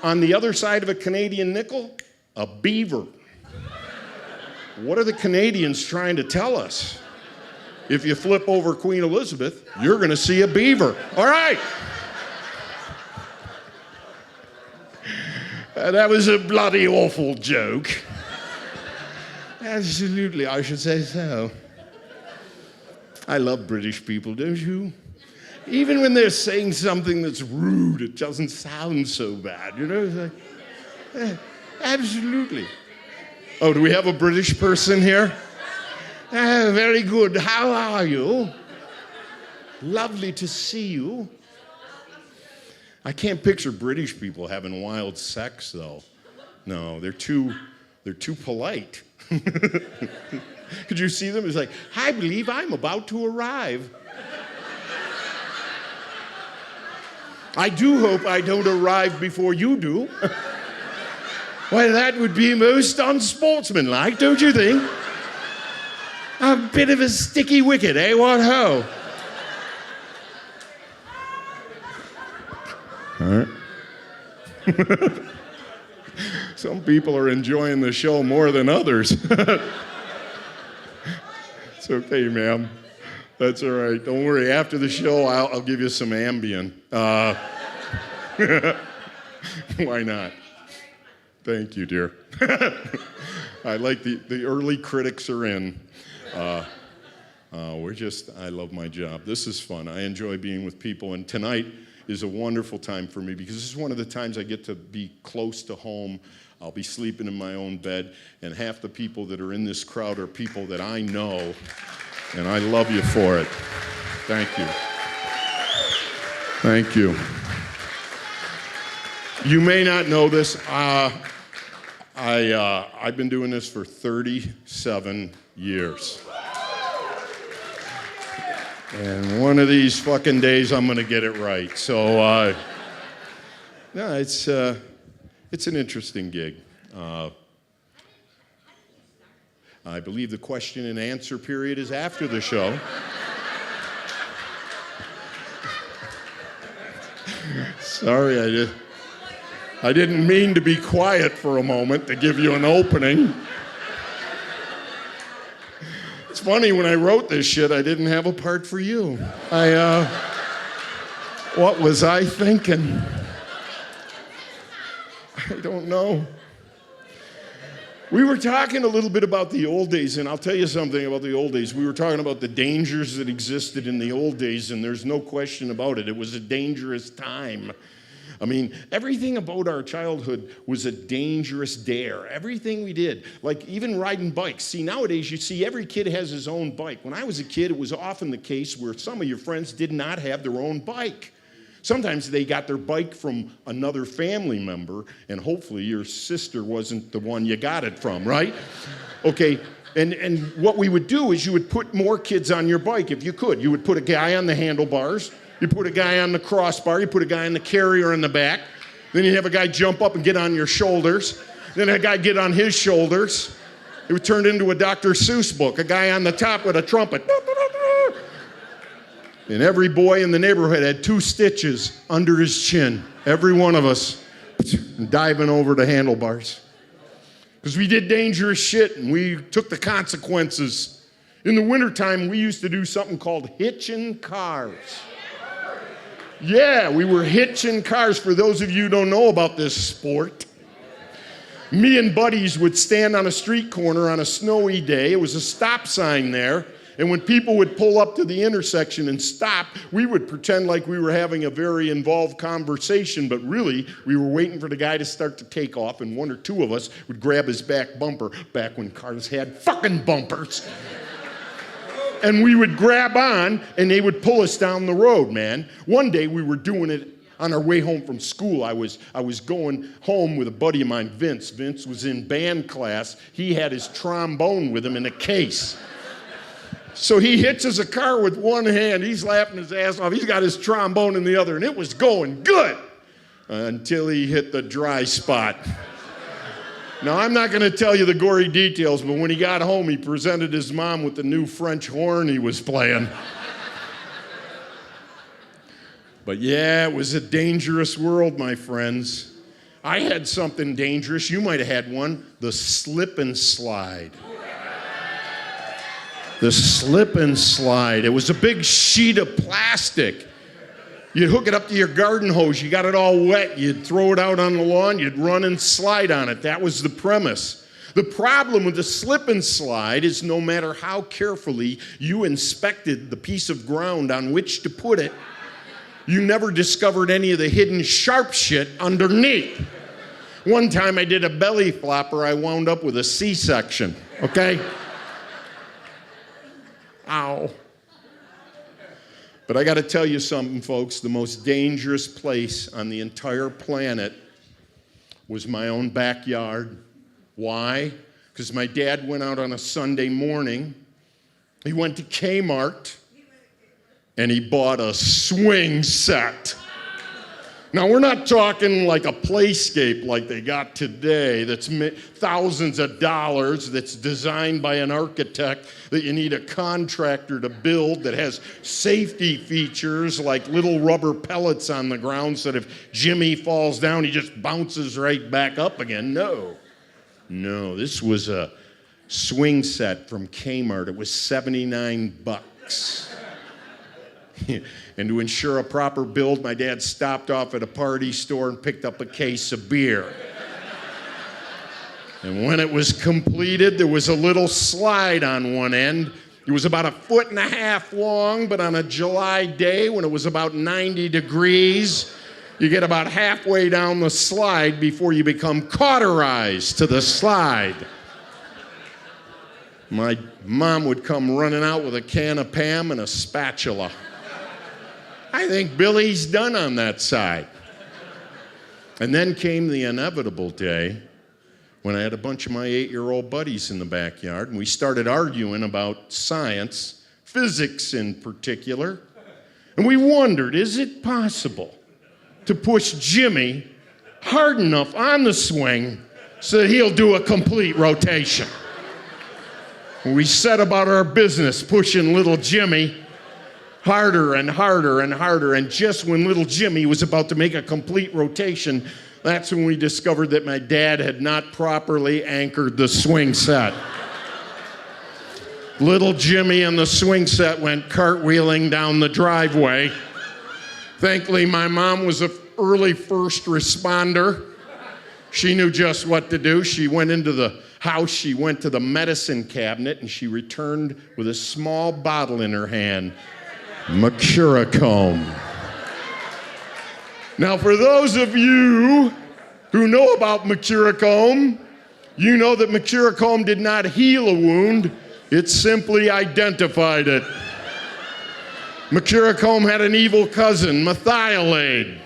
On the other side of a Canadian nickel, a beaver. What are the Canadians trying to tell us? If you flip over Queen Elizabeth, you're going to see a beaver. All right. That was a bloody awful joke. Absolutely, I should say so. I love British people, don't you? Even when they're saying something that's rude, it doesn't sound so bad, you know? It's like, absolutely. Oh, do we have a British person here? Very good. How are you? Lovely to see you. I can't picture British people having wild sex, though. No, they're too polite. Could you see them? It's like, I believe I'm about to arrive. I do hope I don't arrive before you do. Why, that would be most unsportsmanlike, don't you think? A bit of a sticky wicket, eh? What ho? All right. Some people are enjoying the show more than others. It's okay, ma'am. That's all right. Don't worry. After the show, I'll give you some Ambien. Why not? Thank you, dear. I like the early critics are in. I love my job. This is fun. I enjoy being with people, and tonight is a wonderful time for me because this is one of the times I get to be close to home. I'll be sleeping in my own bed, and half the people that are in this crowd are people that I know, and I love you for it. Thank you. Thank you. You may not know this. I've been doing this for 37 years. And one of these fucking days, I'm going to get it right. So, no, it's an interesting gig. I believe the question and answer period is after the show. Sorry, I didn't mean to be quiet for a moment to give you an opening. It's funny, when I wrote this shit, I didn't have a part for you. What was I thinking? I don't know. We were talking a little bit about the old days, and I'll tell you something about the old days. We were talking about the dangers that existed in the old days, and there's no question about it. It was a dangerous time. I mean, everything about our childhood was a dangerous dare. Everything we did, like even riding bikes. See, nowadays you see every kid has his own bike. When I was a kid, it was often the case where some of your friends did not have their own bike. Sometimes they got their bike from another family member, and hopefully your sister wasn't the one you got it from, right? Okay, and what we would do is you would put more kids on your bike if you could. You would put a guy on the handlebars, you put a guy on the crossbar, you put a guy in the carrier in the back, then you have a guy jump up and get on your shoulders, then a guy get on his shoulders. It would turn into a Dr. Seuss book, a guy on the top with a trumpet. And every boy in the neighborhood had 2 stitches under his chin, every one of us, diving over the handlebars. Because we did dangerous shit and we took the consequences. In the wintertime, we used to do something called hitching cars. Yeah, we were hitching cars. For those of you who don't know about this sport, me and buddies would stand on a street corner on a snowy day. It was a stop sign there. And when people would pull up to the intersection and stop, we would pretend like we were having a very involved conversation, but really, we were waiting for the guy to start to take off, and 1 or 2 of us would grab his back bumper, back when cars had fucking bumpers. And we would grab on, and they would pull us down the road, man. One day, we were doing it on our way home from school. I was going home with a buddy of mine, Vince. Vince was in band class. He had his trombone with him in a case. So he hitches a car with one hand. He's laughing his ass off. He's got his trombone in the other, and it was going good until he hit the dry spot. Now, I'm not going to tell you the gory details, but when he got home, he presented his mom with the new French horn he was playing. But yeah, it was a dangerous world, my friends. I had something dangerous. You might have had one, the slip and slide. The slip and slide. It was a big sheet of plastic. You'd hook it up to your garden hose. You got it all wet. You'd throw it out on the lawn. You'd run and slide on it. That was the premise. The problem with the slip and slide is no matter how carefully you inspected the piece of ground on which to put it, you never discovered any of the hidden sharp shit underneath. One time I did a belly flopper, I wound up with a C-section, okay? Ow. But I got to tell you something, folks. The most dangerous place on the entire planet was my own backyard. Why? Because my dad went out on a Sunday morning. He went to Kmart, and he bought a swing set. Now, we're not talking like a playscape like they got today that's thousands of dollars, that's designed by an architect that you need a contractor to build, that has safety features like little rubber pellets on the ground so that if Jimmy falls down, he just bounces right back up again. No, this was a swing set from Kmart. It was $79. And to ensure a proper build, my dad stopped off at a party store and picked up a case of beer. And when it was completed, there was a little slide on one end. It was about 1.5 feet long, but on a July day when it was about 90 degrees, you get about halfway down the slide before you become cauterized to the slide. My mom would come running out with a can of Pam and a spatula. I think Billy's done on that side. And then came the inevitable day when I had a bunch of my 8-year-old buddies in the backyard, and we started arguing about science, physics in particular. And we wondered, is it possible to push Jimmy hard enough on the swing so that he'll do a complete rotation? And we set about our business pushing little Jimmy harder and harder and harder, and just when little Jimmy was about to make a complete rotation, that's when we discovered that my dad had not properly anchored the swing set. Little Jimmy and the swing set went cartwheeling down the driveway. Thankfully, my mom was an early first responder. She knew just what to do. She went into the house, she went to the medicine cabinet, and she returned with a small bottle in her hand. Mercurochrome. Now, for those of you who know about mercurochrome, you know that mercurochrome did not heal a wound, it simply identified it. Mercurochrome had an evil cousin, methylate.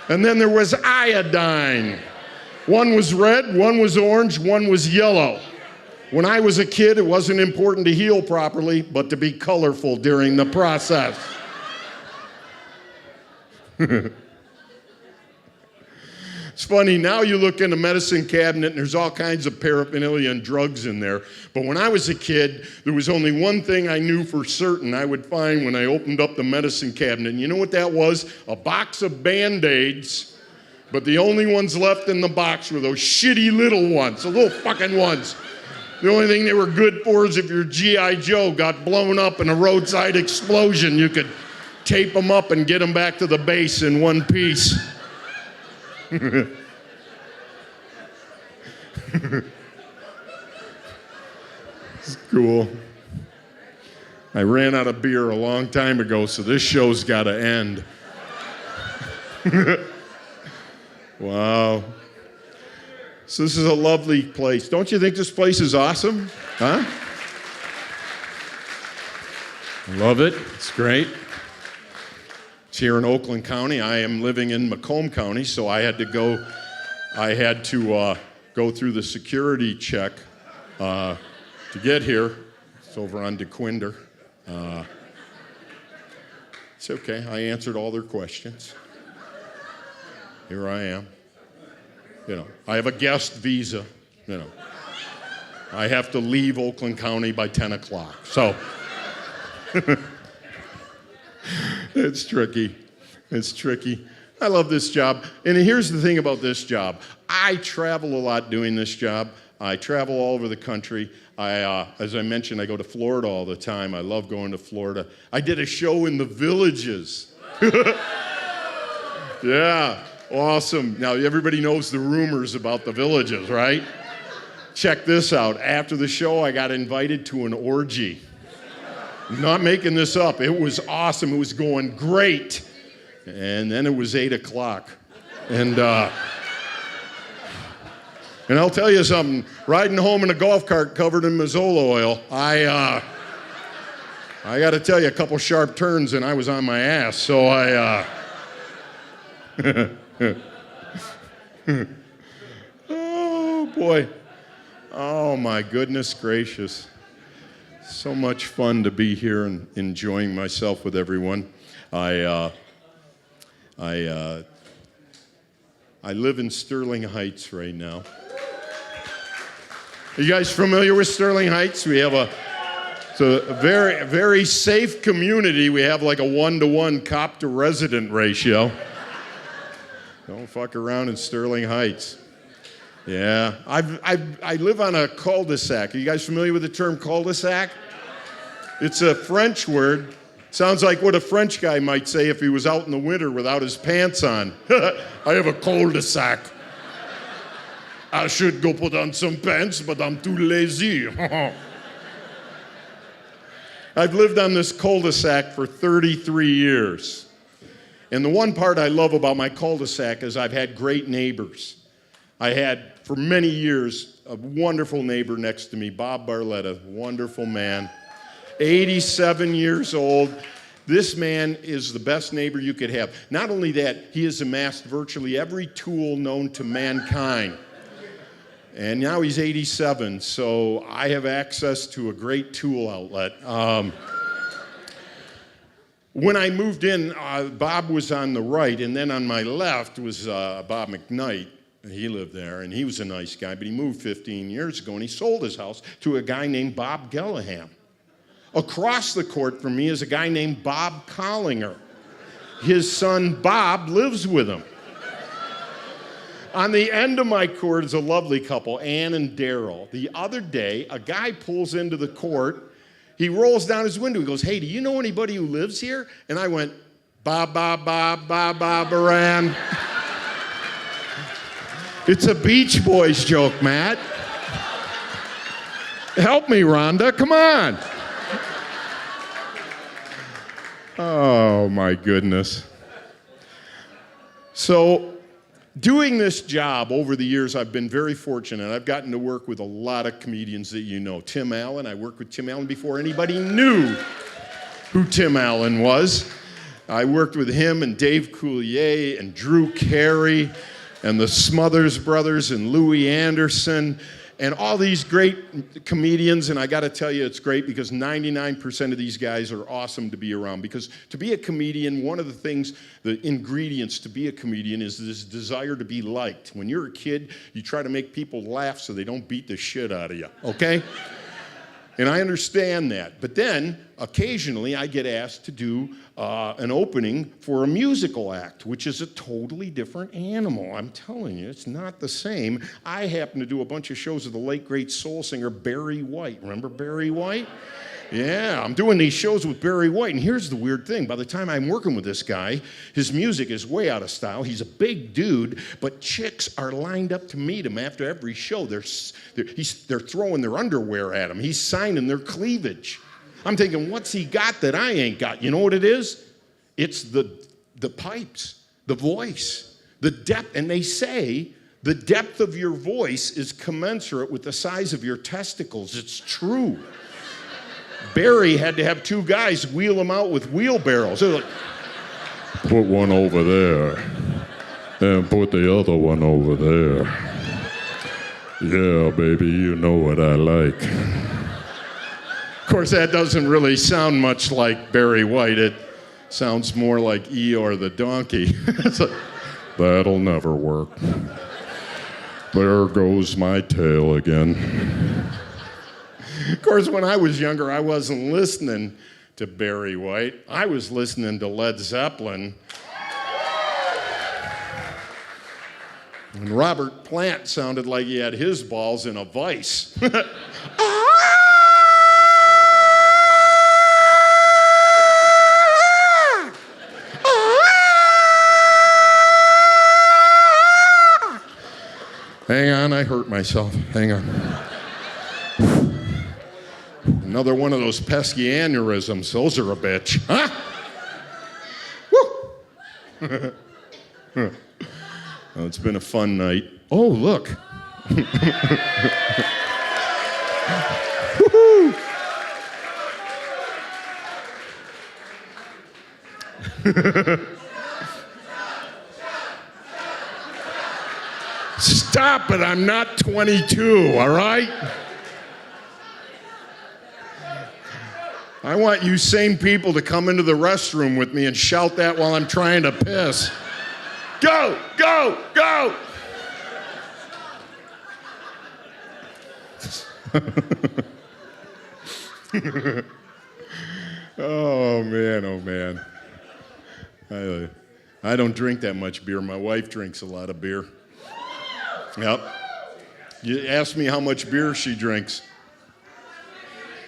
And then there was iodine. One was red, one was orange, one was yellow. When I was a kid, it wasn't important to heal properly, but to be colorful during the process. It's funny, now you look in the medicine cabinet and there's all kinds of paraphernalia and drugs in there. But when I was a kid, there was only one thing I knew for certain I would find when I opened up the medicine cabinet. And you know what that was? A box of Band-Aids. But the only ones left in the box were those shitty little ones, the little fucking ones. The only thing they were good for is if your G.I. Joe got blown up in a roadside explosion, you could tape them up and get them back to the base in one piece. It's cool. I ran out of beer a long time ago, so this show's got to end. Wow. So this is a lovely place. Don't you think this place is awesome? Huh? Love it. It's great. It's here in Oakland County. I am living in Macomb County, so I had to go through the security check to get here. It's over on DeQuinder. It's okay. I answered all their questions. Here I am. You know, I have a guest visa. You know, I have to leave Oakland County by 10 o'clock. So it's tricky. It's tricky. I love this job. And here's the thing about this job. I travel a lot doing this job. I travel all over the country. As I mentioned, I go to Florida all the time. I love going to Florida. I did a show in the Villages. Yeah, awesome. Now, everybody knows the rumors about the Villages, right? Check this out. After the show, I got invited to an orgy. I'm not making this up. It was awesome. It was going great. And then it was 8 o'clock. And I'll tell you something. Riding home in a golf cart covered in Mazola oil, I got to tell you, a couple sharp turns and I was on my ass. So oh, boy. Oh, my goodness gracious. So much fun to be here and enjoying myself with everyone. I live in Sterling Heights right now. Are you guys familiar with Sterling Heights? We have it's a very, very safe community. We have like a 1-to-1 cop to resident ratio. Don't fuck around in Sterling Heights. Yeah, I live on a cul-de-sac. Are you guys familiar with the term cul-de-sac? It's a French word. Sounds like what a French guy might say if he was out in the winter without his pants on. I have a cul-de-sac. I should go put on some pants, but I'm too lazy. I've lived on this cul-de-sac for 33 years. And the one part I love about my cul-de-sac is I've had great neighbors. I had, for many years, a wonderful neighbor next to me, Bob Barletta, wonderful man. 87 years old. This man is the best neighbor you could have. Not only that, he has amassed virtually every tool known to mankind. And now he's 87, so I have access to a great tool outlet. When I moved in, Bob was on the right, and then on my left was Bob McKnight. He lived there, and he was a nice guy, but he moved 15 years ago, and he sold his house to a guy named Bob Gellaham. Across the court from me is a guy named Bob Collinger. His son, Bob, lives with him. On the end of my court is a lovely couple, Ann and Daryl. The other day, a guy pulls into the court. He rolls down his window. He goes, "Hey, do you know anybody who lives here?" And I went, "Bob, Baran." It's a Beach Boys joke, Matt. Help me, Rhonda. Come on. Oh, my goodness. So, doing this job over the years, I've been very fortunate. I've gotten to work with a lot of comedians that you know. Tim Allen, I worked with Tim Allen before anybody knew who Tim Allen was. I worked with him and Dave Coulier and Drew Carey and the Smothers Brothers and Louis Anderson and all these great comedians. And I got to tell you, it's great because 99% of these guys are awesome to be around. Because to be a comedian, one of the things, the ingredients to be a comedian is this desire to be liked. When you're a kid, you try to make people laugh so they don't beat the shit out of you, okay? And I understand that. But then, occasionally, I get asked to do an opening for a musical act, which is a totally different animal. I'm telling you, it's not the same. I happen to do a bunch of shows with the late, great soul singer Barry White. Remember Barry White? Yeah, I'm doing these shows with Barry White, and here's the weird thing. By the time I'm working with this guy, his music is way out of style. He's a big dude, but chicks are lined up to meet him after every show. They're throwing their underwear at him. He's signing their cleavage. I'm thinking, what's he got that I ain't got? You know what it is? It's the pipes, the voice, the depth. And they say the depth of your voice is commensurate with the size of your testicles. It's true. Barry had to have two guys wheel him out with wheelbarrows. They're like, "Put one over there, and put the other one over there. Yeah, baby, you know what I like." Of course, that doesn't really sound much like Barry White. It sounds more like Eeyore the donkey. Like, that'll never work. There goes my tail again. Of course, when I was younger, I wasn't listening to Barry White. I was listening to Led Zeppelin. And Robert Plant sounded like he had his balls in a vice. Hang on, I hurt myself. Hang on. Another one of those pesky aneurysms. Those are a bitch. Huh? Woo! Well, it's been a fun night. Oh, look. Woo-hoo! Stop it, I'm not 22, all right? I want you same people to come into the restroom with me and shout that while I'm trying to piss. Go, go, go! Oh, man, oh, man. I don't drink that much beer. My wife drinks a lot of beer. Yep. You ask me how much beer she drinks.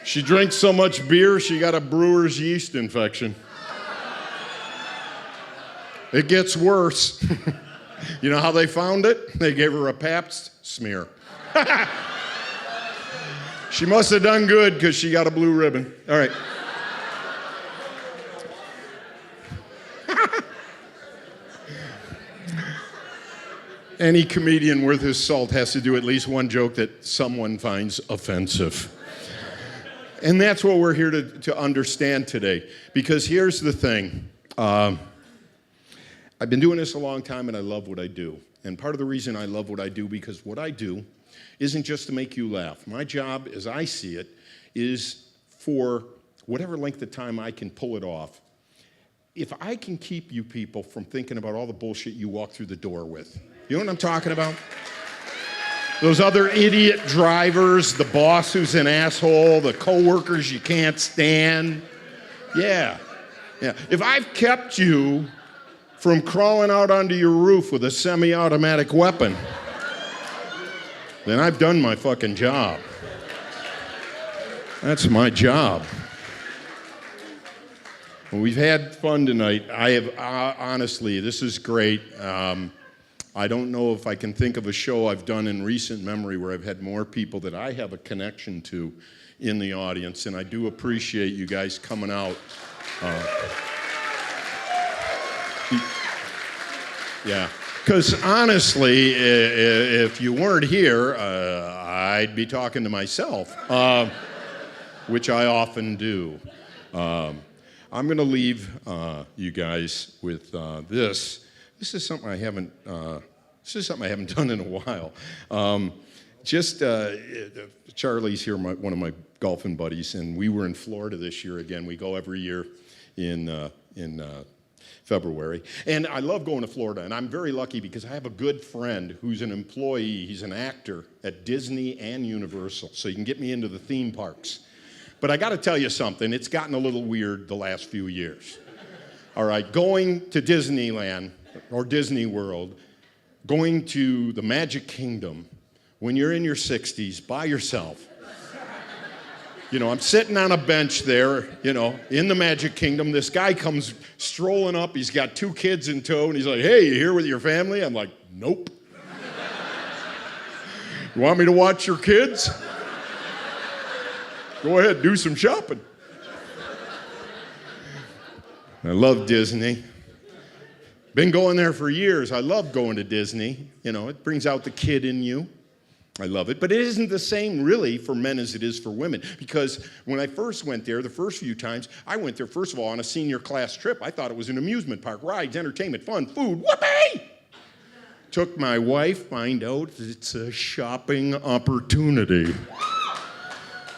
She drinks so much beer, she got a brewer's yeast infection. It gets worse. You know how they found it? They gave her a Pabst smear. She must have done good because she got a blue ribbon. All right. Any comedian worth his salt has to do at least one joke that someone finds offensive. And that's what we're here to understand today. Because here's the thing. I've been doing this a long time and I love what I do. And part of the reason I love what I do, because what I do isn't just to make you laugh. My job, as I see it, is for whatever length of time I can pull it off. If I can keep you people from thinking about all the bullshit you walk through the door with. You know what I'm talking about? Those other idiot drivers, the boss who's an asshole, the coworkers you can't stand. Yeah. If I've kept you from crawling out onto your roof with a semi-automatic weapon, then I've done my fucking job. That's my job. Well, we've had fun tonight. I have, honestly, this is great. I don't know if I can think of a show I've done in recent memory where I've had more people that I have a connection to in the audience, and I do appreciate you guys coming out. Yeah, because honestly, if you weren't here, I'd be talking to myself, which I often do. I'm going to leave you guys with this. This is something I haven't done in a while. Charlie's here, one of my golfing buddies, and we were in Florida this year again. We go every year in February. And I love going to Florida, and I'm very lucky because I have a good friend who's an employee. He's an actor at Disney and Universal, so you can get me into the theme parks. But I got to tell you something. It's gotten a little weird the last few years. All right, going to Disneyland or Disney World, going to the Magic Kingdom when you're in your 60s by yourself. You know, I'm sitting on a bench there, you know, in the Magic Kingdom. This guy comes strolling up. He's got 2 kids in tow, and he's like, "Hey, you here with your family?" I'm like, "Nope." "You want me to watch your kids?" "Go ahead, do some shopping." I love Disney. Been going there for years. I love going to Disney. You know, it brings out the kid in you. I love it. But it isn't the same really for men as it is for women. Because when I first went there, the first few times, I went there, first of all, on a senior class trip. I thought it was an amusement park, rides, entertainment, fun, food, whoopee! Took my wife, find out it's a shopping opportunity.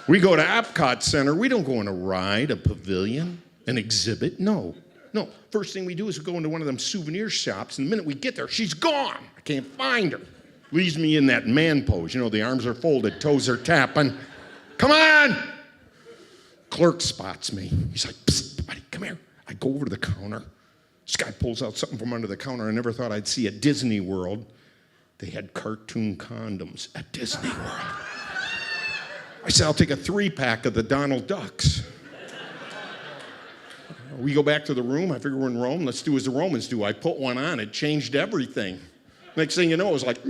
We go to Epcot Center. We don't go on a ride, a pavilion, an exhibit. No. First thing we do is we go into one of them souvenir shops, and the minute we get there, she's gone. I can't find her. Leaves me in that man pose. You know, the arms are folded, toes are tapping. "Come on!" Clerk spots me. He's like, "Psst, buddy, come here." I go over to the counter. This guy pulls out something from under the counter I never thought I'd see at Disney World. They had cartoon condoms at Disney World. I said, I'll take a 3-pack of the Donald Ducks. We go back to the room. I figure we're in Rome. Let's do as the Romans do. I put one on. It changed everything. Next thing you know, it was like,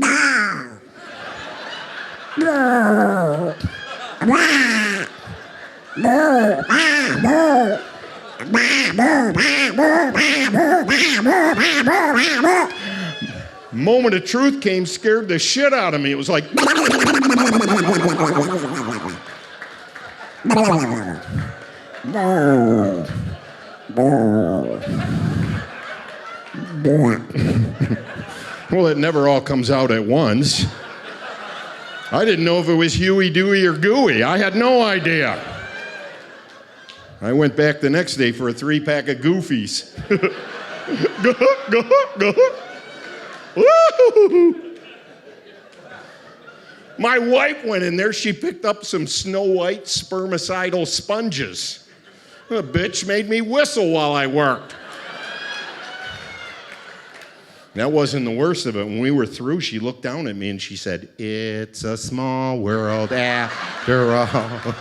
moment of truth came, scared the shit out of me. It was like, well, it never all comes out at once. I didn't know if it was Huey, Dewey, or Gooey. I had no idea. I went back the next day for a 3-pack of Goofies. Woo! My wife went in there. She picked up some Snow White spermicidal sponges. The bitch made me whistle while I worked. That wasn't the worst of it. When we were through, she looked down at me and she said, "It's a small world after all."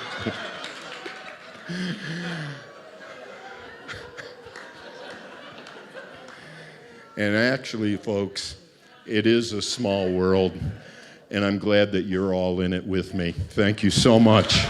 And actually, folks, it is a small world, and I'm glad that you're all in it with me. Thank you so much.